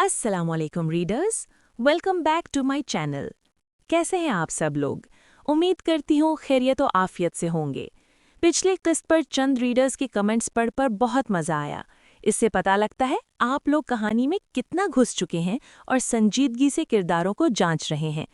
अस्सलाम वालेकुम readers, welcome back to my channel. कैसे हैं आप सब लोग? उम्मीद करती हूँ खैरियत और आफियत से होंगे। पिछले किस्त पर चंद रीडर्स के कमेंट्स पढ़ पर बहुत मज़ा आया। इससे पता लगता है आप लोग कहानी में कितना घुस चुके हैं और संजीदगी से किरदारों को जांच रहे हैं।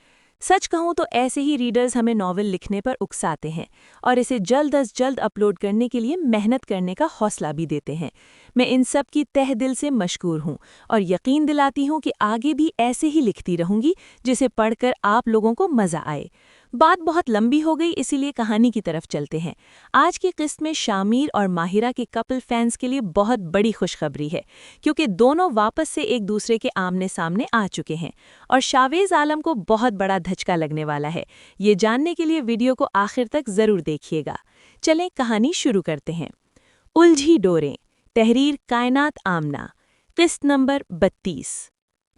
सच कहूँ तो ऐसे ही रीडर्स हमें नॉवेल लिखने पर उकसाते हैं और इसे जल्द अज जल्द अपलोड करने के लिए मेहनत करने का हौसला भी देते हैं। मैं इन सब की तह दिल से मशकूर हूँ और यकीन दिलाती हूँ कि आगे भी ऐसे ही लिखती रहूँगी जिसे पढ़कर आप लोगों को मज़ा आए। बात बहुत लंबी हो गई, इसीलिए कहानी की तरफ चलते हैं। आज की किस्त में शामिर और माहिरा के कपल फैंस के लिए बहुत बड़ी खुशखबरी है, क्योंकि दोनों वापस से एक दूसरे के आमने सामने आ चुके हैं और शावेज आलम को बहुत बड़ा धचका लगने वाला है। ये जानने के लिए वीडियो को आखिर तक ज़रूर देखिएगा। चलें कहानी शुरू करते हैं। उलझी डोरें, तहरीर कायनात आमना, किस्त नंबर 32।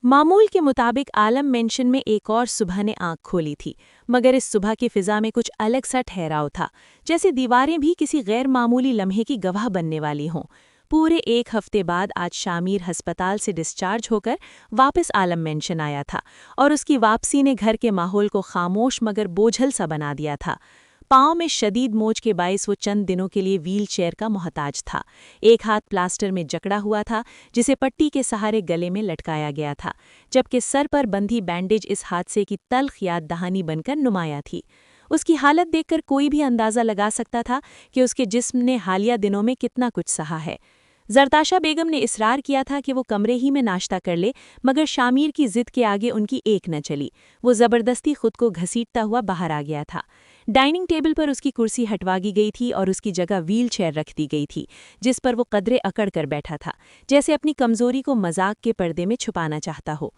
मामूल के मुताबिक आलम मेंशन में एक और सुबह ने आंख खोली थी, मगर इस सुबह की फिजा में कुछ अलग सा ठहराव था, जैसे दीवारें भी किसी गैर मामूली लम्हे की गवाह बनने वाली हों। पूरे एक हफ्ते बाद आज शामिर अस्पताल से डिस्चार्ज होकर वापस आलम मेंशन आया था और उसकी वापसी ने घर के माहौल को खामोश मगर बोझल सा बना दिया था। पाँव में शदीद मोच के बाइस वो चंद दिनों के लिए व्हील चेयर का मोहताज था। एक हाथ प्लास्टर में जकड़ा हुआ था, जिसे पट्टी के सहारे गले में लटकाया गया था, जबकि सर पर बंधी बैंडेज इस हादसे की तल्ख याद दहानी बनकर नुमाया थी। उसकी हालत देखकर कोई भी अंदाज़ा लगा सकता था कि उसके जिस्म ने हालिया दिनों में कितना कुछ सहा है। जरताशा बेगम ने इसरार किया था कि वो कमरे ही में नाश्ता कर ले, मगर शामिर की जिद के आगे उनकी एक न चली। वो ज़बरदस्ती खुद को घसीटता हुआ बाहर आ गया था। डाइनिंग टेबल पर उसकी कुर्सी हटवा दी गई थी और उसकी जगह व्हील चेयर रख दी गई थी, जिस पर वो कदरे अकड़ कर बैठा था, जैसे अपनी कमज़ोरी को मजाक के पर्दे में छुपाना चाहता हो।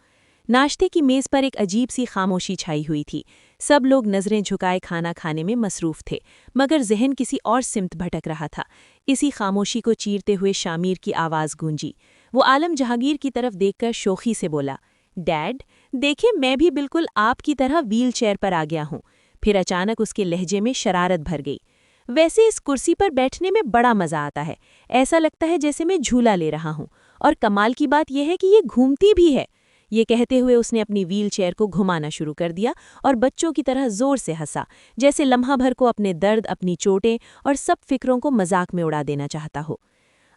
नाश्ते की मेज़ पर एक अजीब सी खामोशी छाई हुई थी। सब लोग नज़रें झुकाए खाना खाने में मसरूफ़ थे, मगर जहन किसी और सिमत भटक रहा था। इसी खामोशी को चीरते हुए शामिर की आवाज़ गूंजी। वो आलम जहांगीर की तरफ देखकर शोखी से बोला, डैड, देखिए मैं भी बिल्कुल आपकी तरह व्हील चेयर पर आ गया हूँ। फिर अचानक उसके लहजे में शरारत भर गई। वैसे इस कुर्सी पर बैठने में बड़ा मज़ा आता है, ऐसा लगता है जैसे मैं झूला ले रहा हूँ, और कमाल की बात यह है कि ये घूमती भी है। ये कहते हुए उसने अपनी व्हील चेयर को घुमाना शुरू कर दिया और बच्चों की तरह जोर से हंसा, जैसे लम्हा भर को अपने दर्द, अपनी चोटें और सब फिक्रों को मजाक में उड़ा देना चाहता हो।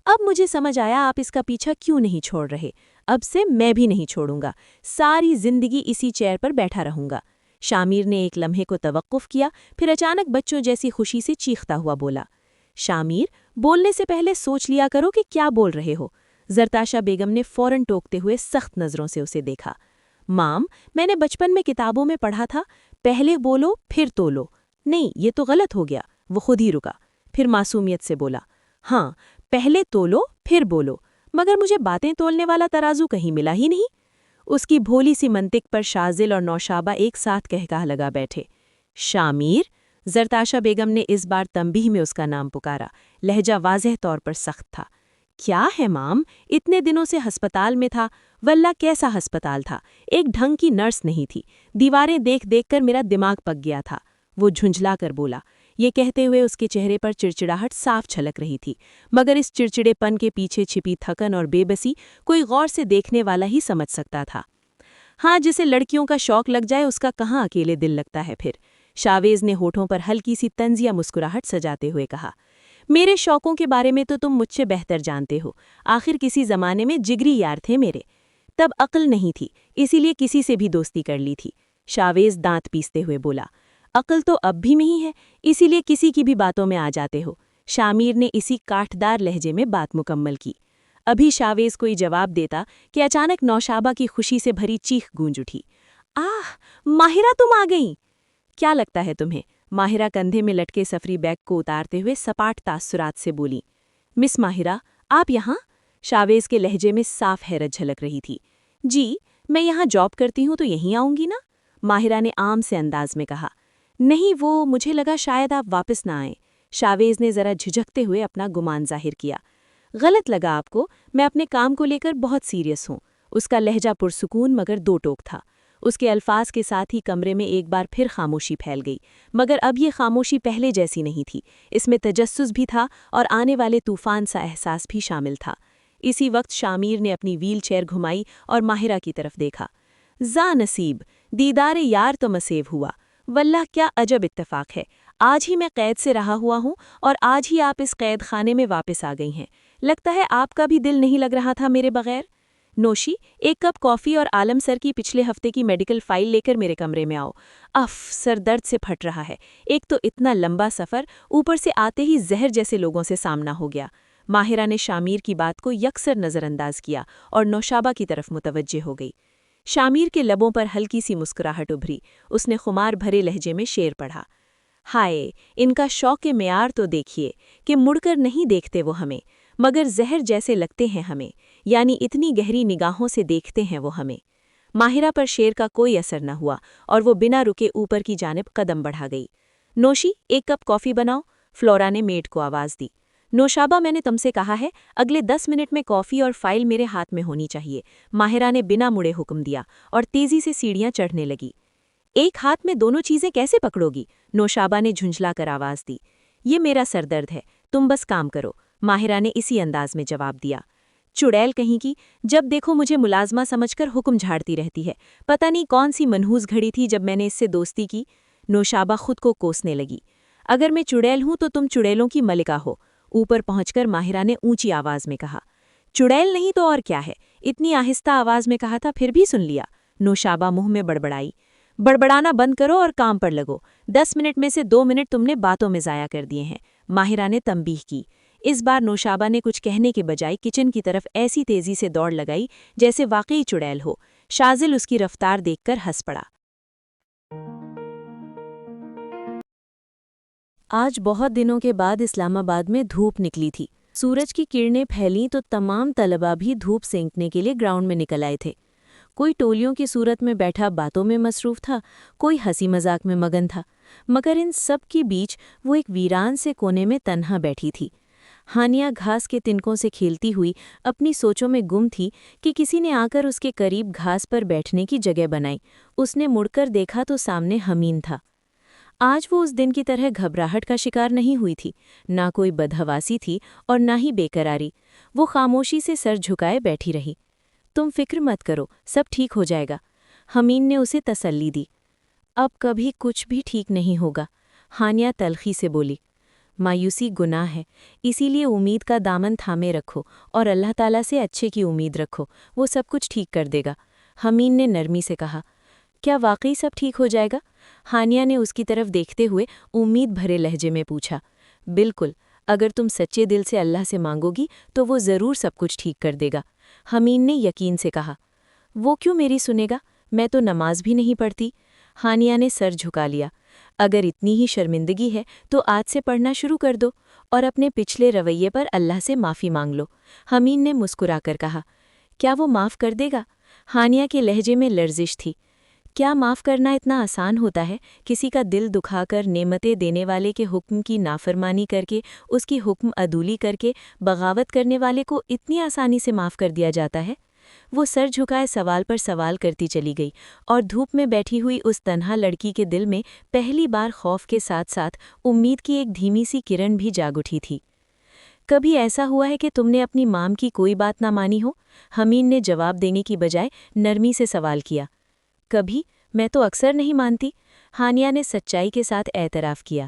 अब मुझे समझ आया आप इसका पीछा क्यों नहीं छोड़ रहे। अब से मैं भी नहीं छोड़ूंगा, सारी जिंदगी इसी चेयर पर बैठा रहूंगा। शामिर ने एक लम्हे को तवक्कुफ किया, फिर अचानक बच्चों जैसी खुशी से चीखता हुआ बोला, शामिर, बोलने से पहले सोच लिया करो कि क्या बोल रहे हो। जरताशा बेगम ने फौरन टोकते हुए सख्त नज़रों से उसे देखा। माम, मैंने बचपन में किताबों में पढ़ा था, पहले बोलो फिर तोलो। नहीं, ये तो गलत हो गया। वो खुद ही रुका, फिर मासूमियत से बोला, हाँ, पहले तोलो फिर बोलो, मगर मुझे बातें तोलने वाला तराजू कहीं मिला ही नहीं। उसकी भोली सी मंतिक पर शाजिल और नौशाबा एक साथ कहका लगा बैठे। शामिर, जरताशा बेगम ने इस बार तंबीह में उसका नाम पुकारा, लहजा वाज़ेह तौर पर सख्त था। क्या है माम, इतने दिनों से अस्पताल में था। वल्ला कैसा अस्पताल था, एक ढंग की नर्स नहीं थी। दीवारें देख देख कर मेरा दिमाग पक गया था। वो झुंझला कर बोला। ये कहते हुए उसके चेहरे पर चिड़चिड़ाहट साफ छलक रही थी, मगर इस चिड़चिड़ेपन के पीछे छिपी थकन और बेबसी कोई गौर से देखने वाला ही समझ सकता था। हाँ, जिसे लड़कियों का शौक लग जाए उसका कहाँ अकेले दिल लगता है फिर। शावेज ने होठों पर हल्की सी तंजिया मुस्कुराहट सजाते हुए कहा, मेरे शौकों के बारे में तो तुम मुझसे बेहतर जानते हो। आखिर किसी ज़माने में जिगरी यार थे मेरे। तब अक्ल नहीं थी, इसीलिए किसी से भी दोस्ती कर ली थी। शावेज दांत पीसते हुए बोला, अक्ल तो अब भी नहीं है, इसीलिए किसी की भी बातों में आ जाते हो। शामिर ने इसी काठदार लहजे में बात मुकम्मल की। अभी शावेज कोई जवाब देता कि अचानक नौशाबा की खुशी से भरी चीख गूंज उठी। आह, माहिरा तुम आ गईं। क्या लगता है तुम्हें? माहिरा कंधे में लटके सफरी बैग को उतारते हुए सपाट तासुरात से बोली। मिस माहिरा, आप यहाँ? शावेज के लहजे में साफ हैरत झलक रही थी। जी, मैं यहाँ जॉब करती हूँ तो यहीं आऊँगी ना, माहिरा ने आम से अंदाज में कहा। नहीं, वो मुझे लगा शायद आप वापस ना आएं। शावेज ने ज़रा झिझकते हुए अपना गुमान जाहिर किया। गलत लगा आपको, मैं अपने काम को लेकर बहुत सीरियस हूँ। उसका लहजा पुरसुकून मगर दो टोक था। उसके अल्फाज के साथ ही कमरे में एक बार फिर खामोशी फैल गई, मगर अब ये खामोशी पहले जैसी नहीं थी। इसमें तजस्सुस भी था और आने वाले तूफान सा एहसास भी शामिल था। اسی وقت شامیر نے اپنی ویل چیئر گھمائی اور ماہرہ کی طرف دیکھا۔ زا نصیب، دیدار یار تو مسیو ہوا، واللہ کیا عجب اتفاق ہے، آج ہی میں قید سے رہا ہوا ہوں اور آج ہی آپ اس قید خانے میں واپس آ گئی ہیں، لگتا ہے آپ کا بھی دل نہیں لگ رہا تھا میرے بغیر۔ نوشی، ایک کپ کافی اور عالم سر کی پچھلے ہفتے کی میڈیکل فائل لے کر میرے کمرے میں آؤ۔ سر درد سے پھٹ رہا ہے، ایک تو اتنا لمبا سفر، اوپر سے آتے ہی زہر جیسے لوگوں سے سامنا ہو گیا۔ ماہرہ نے شامیر کی بات کو یکسر نظر انداز کیا اور نوشابہ کی طرف متوجہ ہو گئی۔ شامیر کے لبوں پر ہلکی سی مسکراہٹ ابھری، اس نے خمار بھرے لہجے میں شعر پڑھا۔ ہائے، ان کا شوق معیار تو دیکھیے کہ مڑ کر نہیں دیکھتے وہ ہمیں، مگر زہر جیسے لگتے ہیں ہمیں، یعنی اتنی گہری نگاہوں سے دیکھتے ہیں وہ ہمیں۔ ماہرہ پر شعر کا کوئی اثر نہ ہوا اور وہ بنا رکے اوپر کی جانب قدم بڑھا گئی۔ نوشی، ایک کپ کافی بناؤ، فلورا نے میڈ کو آواز دی۔ نوشابہ، میں نے تم سے کہا ہے اگلے 10 منٹ میں کافی اور فائل میرے ہاتھ میں ہونی چاہیے، ماہرہ نے بنا مڑے حکم دیا اور تیزی سے سیڑھیاں چڑھنے لگی۔ ایک ہاتھ میں دونوں چیزیں کیسے پکڑو گی؟ نوشابہ نے جھنجھلا کر آواز دی۔ یہ میرا سر درد ہے، تم بس کام کرو، ماہرہ نے اسی انداز میں جواب دیا۔ چڑیل کہیں کی، جب دیکھو مجھے ملازمہ سمجھ کر حکم جھاڑتی رہتی ہے، پتہ نہیں کون سی منحوس گھڑی تھی جب میں نے اس سے دوستی کی۔ نوشابہ خود کو کوسنے لگی۔ اگر میں چڑیل ہوں تو تم چڑیلوں کی ملکہ ہو، اوپر پہنچ کر ماہرہ نے اونچی آواز میں کہا۔ چڑیل نہیں تو اور کیا ہے، اتنی آہستہ آواز میں کہا تھا پھر بھی سن لیا، نوشابہ منہ میں بڑبڑائی۔ بڑبڑانا بند کرو اور کام پر لگو، 10 منٹ میں سے 2 منٹ تم نے باتوں میں ضائع کر دیے ہیں، ماہرہ نے تنبیہ کی۔ اس بار نوشابہ نے کچھ کہنے کے بجائے کچن کی طرف ایسی تیزی سے دوڑ لگائی جیسے واقعی چڑیل ہو۔ شازل اس کی رفتار دیکھ کر ہنس پڑا۔ آج بہت دنوں کے بعد اسلام آباد میں دھوپ نکلی تھی، سورج کی کرنیں پھیلیں تو تمام طلباء بھی دھوپ سینکنے کے لیے گراؤنڈ میں نکل آئے تھے۔ کوئی ٹولیوں کی صورت میں بیٹھا باتوں میں مصروف تھا، کوئی ہنسی مذاق میں مگن تھا، مگر ان سب کے بیچ وہ ایک ویران سے کونے میں تنہا بیٹھی تھی۔ ہانیہ گھاس کے تنکوں سے کھیلتی ہوئی اپنی سوچوں میں گم تھی کہ کسی نے آ کر اس کے قریب گھاس پر بیٹھنے کی جگہ بنائی۔ اس نے مڑ کر دیکھا تو سامنے حمین تھا۔ آج وہ اس دن کی طرح گھبراہٹ کا شکار نہیں ہوئی تھی، نہ کوئی بدحواسی تھی اور نہ ہی بے قراری۔ وہ خاموشی سے سر جھکائے بیٹھی رہی۔ تم فکر مت کرو، سب ٹھیک ہو جائے گا، حمین نے اسے تسلی دی۔ اب کبھی کچھ بھی ٹھیک نہیں ہوگا، ہانیہ تلخی سے بولی۔ مایوسی گناہ ہے، اسی لیے امید کا دامن تھامے رکھو اور اللہ تعالیٰ سے اچھے کی امید رکھو، وہ سب کچھ ٹھیک کر دے گا، حمین نے نرمی سے کہا۔ کیا واقعی سب ٹھیک ہو جائے گا؟ ہانیہ نے اس کی طرف دیکھتے ہوئے امید بھرے لہجے میں پوچھا۔ بالکل، اگر تم سچے دل سے اللہ سے مانگو گی تو وہ ضرور سب کچھ ٹھیک کر دے گا، حمین نے یقین سے کہا۔ وہ کیوں میری سنے گا؟ میں تو نماز بھی نہیں پڑھتی، ہانیہ نے سر جھکا لیا۔ اگر اتنی ہی شرمندگی ہے تو آج سے پڑھنا شروع کر دو اور اپنے پچھلے رویے پر اللہ سے معافی مانگ لو، حمین نے مسکرا کر کہا۔ کیا وہ معاف کر دے گا؟ ہانیہ کے لہجے میں لرزش تھی۔ کیا معاف کرنا اتنا آسان ہوتا ہے؟ کسی کا دل دکھا کر، نعمتیں دینے والے کے حکم کی نافرمانی کر کے، اس کی حکم عدولی کر کے، بغاوت کرنے والے کو اتنی آسانی سے معاف کر دیا جاتا ہے؟ وہ سر جھکائے سوال پر سوال کرتی چلی گئی اور دھوپ میں بیٹھی ہوئی اس تنہا لڑکی کے دل میں پہلی بار خوف کے ساتھ ساتھ امید کی ایک دھیمی سی کرن بھی جاگ اٹھی تھی۔ کبھی ایسا ہوا ہے کہ تم نے اپنی مام کی کوئی بات نہ مانی ہو؟ حمین نے جواب دینے کی بجائے نرمی سے سوال کیا۔ کبھی؟ میں تو اکثر نہیں مانتی، ہانیہ نے سچائی کے ساتھ اعتراف کیا۔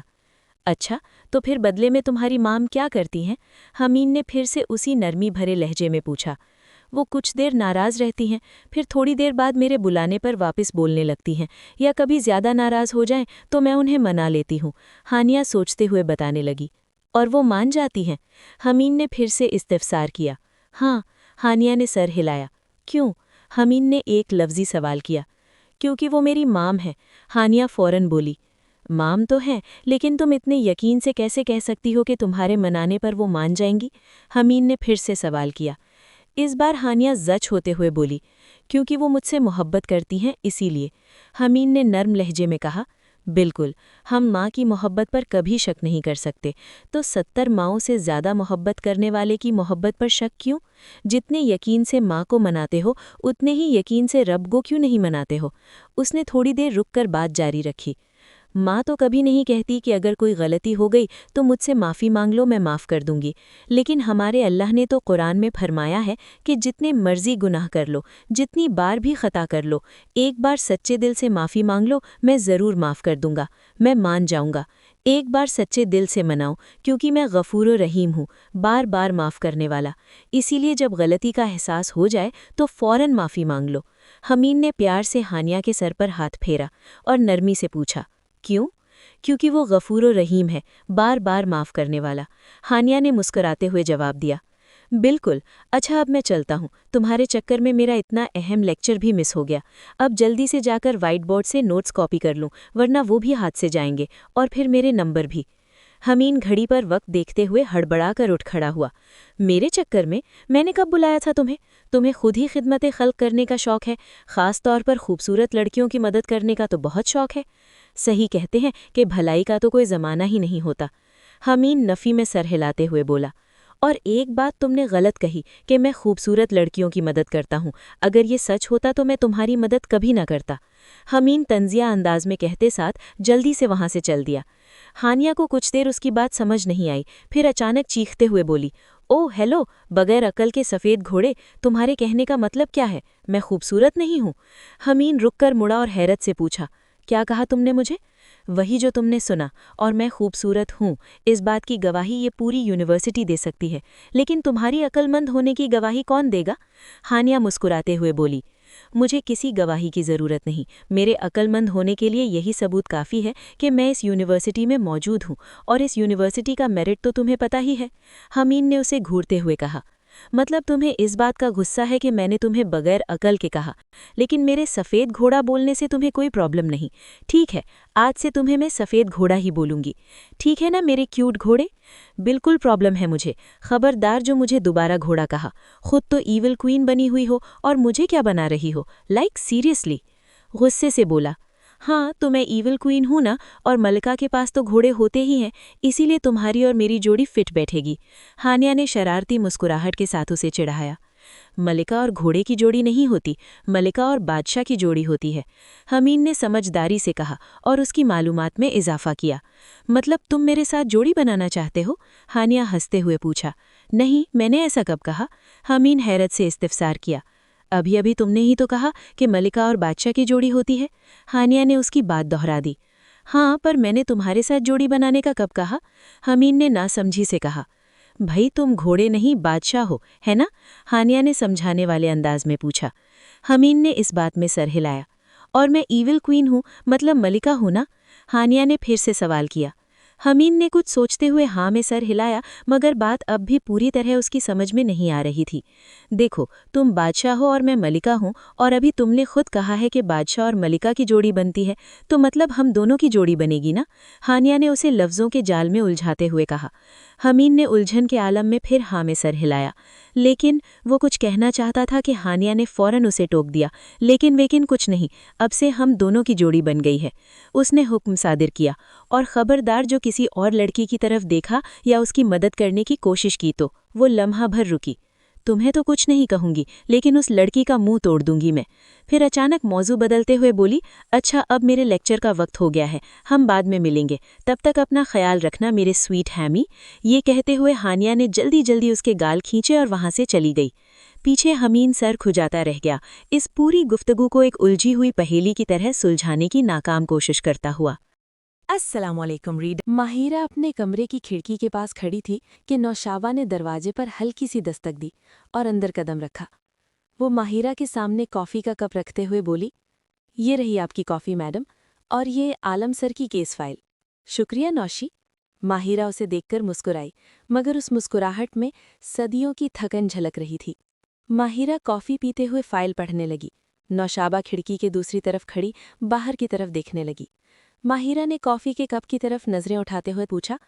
اچھا، تو پھر بدلے میں تمہاری مام کیا کرتی ہیں؟ حمین نے پھر سے اسی نرمی بھرے لہجے میں پوچھا۔ وہ کچھ دیر ناراض رہتی ہیں، پھر تھوڑی دیر بعد میرے بلانے پر واپس بولنے لگتی ہیں، یا کبھی زیادہ ناراض ہو جائیں تو میں انہیں منا لیتی ہوں، ہانیہ سوچتے ہوئے بتانے لگی۔ اور وہ مان جاتی ہیں؟ حمین نے پھر سے استفسار کیا۔ ہاں، ہانیہ نے سر ہلایا۔ کیوں؟ حمین نے ایک لفظی سوال کیا۔ کیونکہ وہ میری مام ہے، ہانیہ فوراً بولی۔ مام تو ہیں، لیکن تم اتنے یقین سے کیسے کہہ سکتی ہو کہ تمہارے منانے پر وہ مان جائیں گی؟ حمین نے پھر سے سوال کیا۔ اس بار ہانیہ زچ ہوتے ہوئے بولی، کیونکہ وہ مجھ سے محبت کرتی ہیں اسی لیے، حمین نے نرم لہجے میں کہا۔ بالکل، ہم ماں کی محبت پر کبھی شک نہیں کر سکتے، تو 70 ماؤں سے زیادہ محبت کرنے والے کی محبت پر شک کیوں؟ جتنے یقین سے ماں کو مناتے ہو اتنے ہی یقین سے رب کو کیوں نہیں مناتے ہو؟ اس نے تھوڑی دیر رک کر بات جاری رکھی۔ माँ तो कभी नहीं कहती कि अगर कोई गलती हो गई तो मुझसे माफ़ी मांग लो, मैं माफ़ कर दूंगी। लेकिन हमारे अल्लाह ने तो कुरान में फरमाया है कि जितने मर्जी गुनाह कर लो, जितनी बार भी खता कर लो, एक बार सच्चे दिल से माफ़ी मांग लो, मैं ज़रूर माफ़ कर दूंगा, मैं मान जाऊंगा। एक बार सच्चे दिल से मनाओ, क्योंकि मैं गफूर रहीम हूँ, बार बार माफ़ करने वाला। इसीलिए जब गलती का एहसास हो जाए तो फ़ौरन माफ़ी मांग लो। हमीन ने प्यार से हानिया के सर पर हाथ फेरा और नरमी से पूछा, क्यों? क्योंकि वो गफूर रहीम है, बार बार माफ़ करने वाला। हानिया ने मुस्कुराते हुए जवाब दिया, बिल्कुल। अच्छा, अब मैं चलता हूँ, तुम्हारे चक्कर में मेरा इतना अहम लेक्चर भी मिस हो गया। अब जल्दी से जाकर व्हाइट बोर्ड से नोट्स कॉपी कर लूँ, वरना वो भी हाथ से जाएंगे, और फिर मेरे नंबर भी। हमीन घड़ी पर वक्त देखते हुए हड़बड़ा कर उठ खड़ा हुआ। मेरे चक्कर में? मैंने कब बुलाया था तुम्हें? तुम्हें खुद ही खिदमत खल्क करने का शौक है, ख़ास तौर पर खूबसूरत लड़कियों की मदद करने का तो बहुत शौक है। सही कहते हैं कि भलाई का तो कोई ज़माना ही नहीं होता। हमीन नफ़ी में सर हिलाते हुए बोला, और एक बात तुमने गलत कही कि मैं खूबसूरत लड़कियों की मदद करता हूँ। अगर ये सच होता तो मैं तुम्हारी मदद कभी ना करता। हमीन तंजिया अंदाज में कहते साथ जल्दी से वहाँ से चल दिया। हानिया को कुछ देर उसकी बात समझ नहीं आई, फिर अचानक चीखते हुए बोली, ओह हेलो, बगैर अकल के सफ़ेद घोड़े, तुम्हारे कहने का मतलब क्या है? मैं खूबसूरत नहीं हूँ? हमीन रुककर मुड़ा और हैरत से पूछा, क्या कहा तुमने मुझे? वही जो तुमने सुना, और मैं खूबसूरत हूँ, इस बात की गवाही ये पूरी यूनिवर्सिटी दे सकती है, लेकिन तुम्हारी अक्लमंद होने की गवाही कौन देगा? हानिया मुस्कुराते हुए बोली, मुझे किसी गवाही की ज़रूरत नहीं। मेरे अक्लमंद होने के लिए यही सबूत काफ़ी है कि मैं इस यूनिवर्सिटी में मौजूद हूँ, और इस यूनिवर्सिटी का मेरिट तो तुम्हें पता ही है। हमीन ने उसे घूरते हुए कहा, मतलब तुम्हें इस बात का गुस्सा है कि मैंने तुम्हें बगैर अकल के कहा, लेकिन मेरे सफ़ेद घोड़ा बोलने से तुम्हें कोई प्रॉब्लम नहीं। ठीक है, आज से तुम्हें मैं सफ़ेद घोड़ा ही बोलूँगी, ठीक है ना मेरे क्यूट घोड़े? बिल्कुल प्रॉब्लम है मुझे। खबरदार जो मुझे दोबारा घोड़ा कहा। खुद तो ईविल क्वीन बनी हुई हो और मुझे क्या बना रही हो? Like seriously. गुस्से से बोला, हाँ तो मैं ईविल क्वीन हूँ ना, और मलिका के पास तो घोड़े होते ही हैं, इसीलिए तुम्हारी और मेरी जोड़ी फिट बैठेगी। हानिया ने शरारती मुस्कुराहट के साथ उसे चिढ़ाया। मलिका और घोड़े की जोड़ी नहीं होती, मलिका और बादशाह की जोड़ी होती है। हमीन ने समझदारी से कहा और उसकी मालूमात में इजाफा किया। मतलब तुम मेरे साथ जोड़ी बनाना चाहते हो? हानिया हंसते हुए पूछा। नहीं, मैंने ऐसा कब कहा? हमीन हैरत से इस्तिफसार किया। अभी अभी तुमने ही तो कहा कि मलिका और बादशाह की जोड़ी होती है। हानिया ने उसकी बात दोहरा दी। हाँ, पर मैंने तुम्हारे साथ जोड़ी बनाने का कब कहा? हमीन ने नासमझी से कहा। भाई तुम घोड़े नहीं बादशाह हो, है ना? हानिया ने समझाने वाले अंदाज में पूछा। हमीन ने इस बात में सर हिलाया। और मैं ईविल क्वीन हूँ, मतलब मलिका हूँ ना? हानिया ने फिर से सवाल किया। हमीन ने कुछ सोचते हुए हाँ में सर हिलाया, मगर बात अब भी पूरी तरह उसकी समझ में नहीं आ रही थी। देखो, तुम बादशाह हो और मैं मलिका हूँ, और अभी तुमने खुद कहा है कि बादशाह और मलिका की जोड़ी बनती है, तो मतलब हम दोनों की जोड़ी बनेगी ना? हानिया ने उसे लफ्ज़ों के जाल में उलझाते हुए कहा। हमीन ने उलझन के आलम में फिर हाँ में सर हिलाया, लेकिन वो कुछ कहना चाहता था कि हानिया ने फ़ौरन उसे टोक दिया। लेकिन कुछ नहीं, अब से हम दोनों की जोड़ी बन गई है। उसने हुक्म सादिर किया, और ख़बरदार जो किसी और लड़की की तरफ देखा या उसकी मदद करने की कोशिश की तो वो लम्हा भर रुकी। तुम्हें तो कुछ नहीं कहूंगी, लेकिन उस लड़की का मुंह तोड़ दूंगी मैं। फिर अचानक मौजू बदलते हुए बोली, अच्छा अब मेरे लेक्चर का वक्त हो गया है, हम बाद में मिलेंगे, तब तक अपना ख्याल रखना मेरे स्वीट हैमी। ये कहते हुए हानिया ने जल्दी जल्दी उसके गाल खींचे और वहां से चली गई। पीछे हमीन सर खुजाता रह गया, इस पूरी गुफ्तगू को एक उलझी हुई पहेली की तरह सुलझाने की नाकाम कोशिश करता हुआ। अस्सलामुअलैकुम रीड। माहिरा अपने कमरे की खिड़की के पास खड़ी थी कि नौशाबा ने दरवाजे पर हल्की सी दस्तक दी और अंदर कदम रखा। वो माहिरा के सामने कॉफ़ी का कप रखते हुए बोली, ये रही आपकी कॉफ़ी मैडम, और ये आलम सर की केस फाइल। शुक्रिया नौशी। माहिरा उसे देखकर मुस्कुराई, मगर उस मुस्कुराहट में सदियों की थकन झलक रही थी। माहिरा कॉफ़ी पीते हुए फाइल पढ़ने लगी। नौशाबा खिड़की के दूसरी तरफ खड़ी बाहर की तरफ देखने लगी। माहिरा ने कॉफ़ी के कप की तरफ नज़रें उठाते हुए पूछा,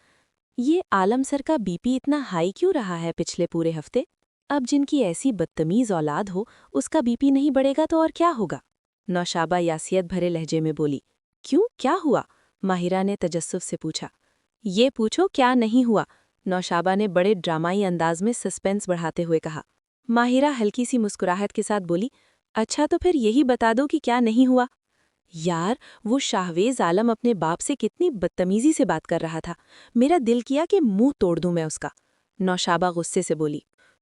ये आलम सर का बीपी इतना हाई क्यों रहा है पिछले पूरे हफ्ते? अब जिनकी ऐसी बदतमीज़ औलाद हो, उसका बीपी नहीं बढ़ेगा तो और क्या होगा? नौशाबा यासियत भरे लहजे में बोली। क्यों, क्या हुआ? माहिरा ने तजस्सुफ से पूछा। ये पूछो क्या नहीं हुआ, नौशाबा ने बड़े ड्रामाई अंदाज में सस्पेंस बढ़ाते हुए कहा। माहिरा हल्की सी मुस्कुराहट के साथ बोली, अच्छा तो फिर यही बता दो कि क्या नहीं हुआ। یار وہ شاہویز عالم اپنے باپ سے کتنی بدتمیزی سے بات کر رہا تھا، میرا دل کیا کہ منہ توڑ دوں میں اس کا۔ نوشابہ غصے سے بولی،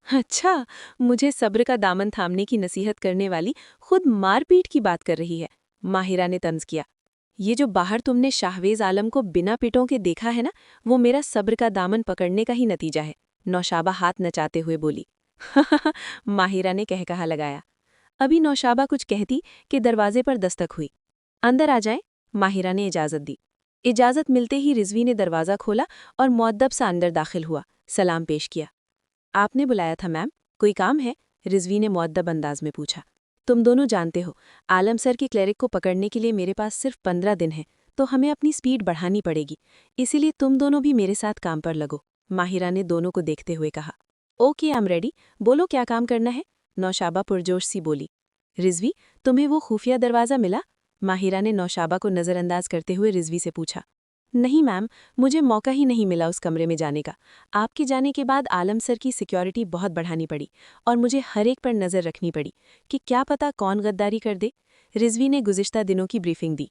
اچھا مجھے صبر کا دامن تھامنے کی نصیحت کرنے والی خود مار پیٹ کی بات کر رہی ہے۔ ماہرہ نے طنز کیا، یہ جو باہر تم نے شاہویز عالم کو بنا پیٹوں کے دیکھا ہے نا، وہ میرا صبر کا دامن پکڑنے کا ہی نتیجہ ہے۔ نوشابہ ہاتھ نچاتے ہوئے بولی۔ ماہرہ نے کہا لگایا۔ ابھی نوشابہ کچھ کہتی کہ دروازے پر دستک ہوئی۔ اندر آ جائیں، ماہرہ نے اجازت دی۔ اجازت ملتے ہی رضوی نے دروازہ کھولا اور مؤدب سا اندر داخل ہوا، سلام پیش کیا۔ آپ نے بلایا تھا میم، کوئی کام ہے؟ رضوی نے مؤدب انداز میں پوچھا۔ تم دونوں جانتے ہو عالم سر کی کلرک کو پکڑنے کے لیے میرے پاس صرف 15 دن ہیں، تو ہمیں اپنی سپیڈ بڑھانی پڑے گی، اسی لیے تم دونوں بھی میرے ساتھ کام پر لگو، ماہرہ نے دونوں کو دیکھتے ہوئے کہا۔ اوکے آئی ایم ریڈی، بولو کیا کام کرنا ہے؟ نوشابہ پرجوش سی بولی۔ رضوی تمہیں وہ خفیہ دروازہ ملا؟ ماہرہ نے نوشابہ کو نظر انداز کرتے ہوئے رضوی سے پوچھا۔ نہیں میم، مجھے موقع ہی نہیں ملا اس کمرے میں جانے کا۔ آپ کے جانے کے بعد عالم سر کی سیکیورٹی بہت بڑھانی پڑی اور مجھے ہر ایک پر نظر رکھنی پڑی کہ کیا پتا کون غداری کر دے۔ رضوی نے گزشتہ دنوں کی بریفنگ دی۔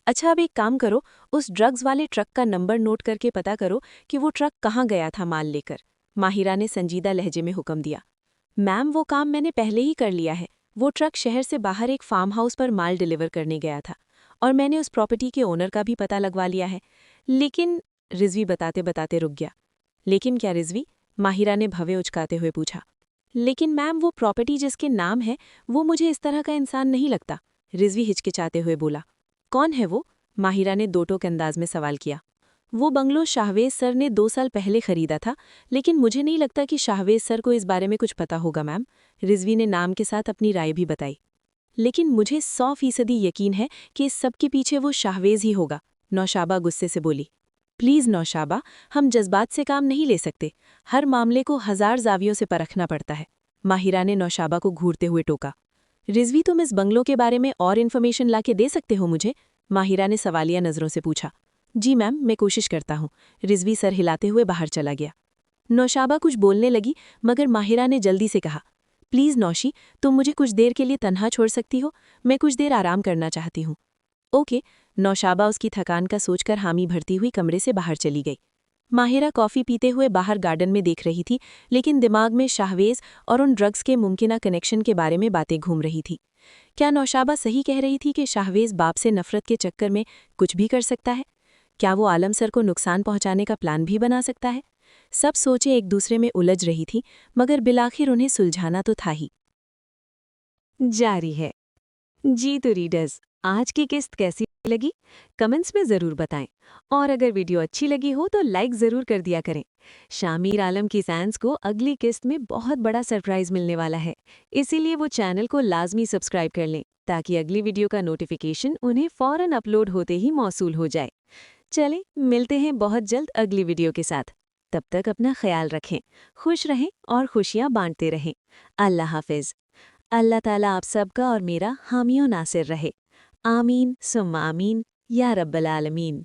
اچھا اب ایک کام کرو، اس ڈرگز والے ٹرک کا نمبر نوٹ کر کے پتا کرو کہ وہ ٹرک کہاں گیا تھا مال لے کر، ماہرہ نے سنجیدہ لہجے میں حکم دیا۔ میم وہ کام میں نے پہلے ہی کر لیا ہے، وہ ٹرک شہر سے باہر ایک فارم ہاؤس پر مال ڈیلیور کرنے گیا تھا اور میں نے اس پراپرٹی کے اونر کا بھی پتہ لگوا لیا ہے۔ لیکن رضوی بتاتے بتاتے رک گیا۔ لیکن کیا رضوی؟ ماہرہ نے بھوے اچکاتے ہوئے پوچھا۔ لیکن میم وہ پراپرٹی جس کے نام ہے وہ مجھے اس طرح کا انسان نہیں لگتا، رضوی ہچکچاتے ہوئے بولا۔ کون ہے وہ؟ ماہرہ نے دو ٹوک انداز میں سوال کیا۔ وہ بنگلو شاہویز سر نے 2 سال پہلے خریدا تھا، لیکن مجھے نہیں لگتا کہ شاہویز سر کو اس بارے میں کچھ پتا ہوگا میم، رضوی نے نام کے ساتھ اپنی رائے بھی بتائی۔ لیکن مجھے 100% یقین ہے کہ اس سب کے پیچھے وہ شاہویز ہی ہوگا، نوشابہ غصے سے بولی۔ پلیز نوشابہ، ہم جذبات سے کام نہیں لے سکتے، ہر معاملے کو 1000 زاویوں سے پرکھنا پڑتا ہے، ماہرہ نے نوشابہ کو گھورتے ہوئے ٹوکا۔ رضوی تم اس بنگلو کے بارے میں اور انفارمیشن لا کے دے سکتے ہو مجھے؟ ماہرہ نے سوالیہ نظروں سے پوچھا۔ جی میم، میں کوشش کرتا ہوں، رضوی سر ہلاتے ہوئے باہر چلا گیا۔ نوشابہ کچھ بولنے لگی مگر ماہرہ نے جلدی سے کہا، پلیز نوشی، تم مجھے کچھ دیر کے لیے تنہا چھوڑ سکتی ہو؟ میں کچھ دیر آرام کرنا چاہتی ہوں۔ اوکے، نوشابہ اس کی تھکان کا سوچ کر حامی بھرتی ہوئی کمرے سے باہر چلی گئی۔ ماہرہ کافی پیتے ہوئے باہر گارڈن میں دیکھ رہی تھی، لیکن دماغ میں شاہویز اور ان ڈرگز کے ممکنہ کنیکشن کے بارے میں باتیں گھوم رہی تھی۔ کیا نوشابہ صحیح کہہ رہی تھی کہ شاہویز باپ سے نفرت کے چکر میں کچھ بھی کر سکتا ہے؟ کیا وہ عالم سر کو نقصان پہنچانے کا پلان بھی بنا سکتا ہے؟ سب سوچیں ایک دوسرے میں الجھ رہی تھی، مگر بالآخر انہیں سلجھانا تو تھا ہی۔ جاری ہے۔ جی تو ریڈرز، آج کی قسط کیسی لگی؟ کمنٹس میں ضرور بتائیں، اور اگر ویڈیو اچھی لگی ہو تو لائک ضرور کر دیا کریں۔ شامیر عالم کی فینس کو اگلی قسط میں بہت بڑا سرپرائز ملنے والا ہے، اسی لیے وہ چینل کو لازمی سبسکرائب کر لیں تاکہ اگلی ویڈیو کا نوٹیفیکیشن انہیں فوراً اپلوڈ ہوتے ہی موصول ہو جائے۔ چلیں ملتے ہیں بہت جلد اگلی ویڈیو کے ساتھ، تب تک اپنا خیال رکھیں، خوش رہیں اور خوشیاں بانٹتے رہیں۔ اللہ حافظ۔ اللہ تعالیٰ آپ سب کا اور میرا حامی و ناصر رہے۔ آمین ثم آمین یا رب العالمین۔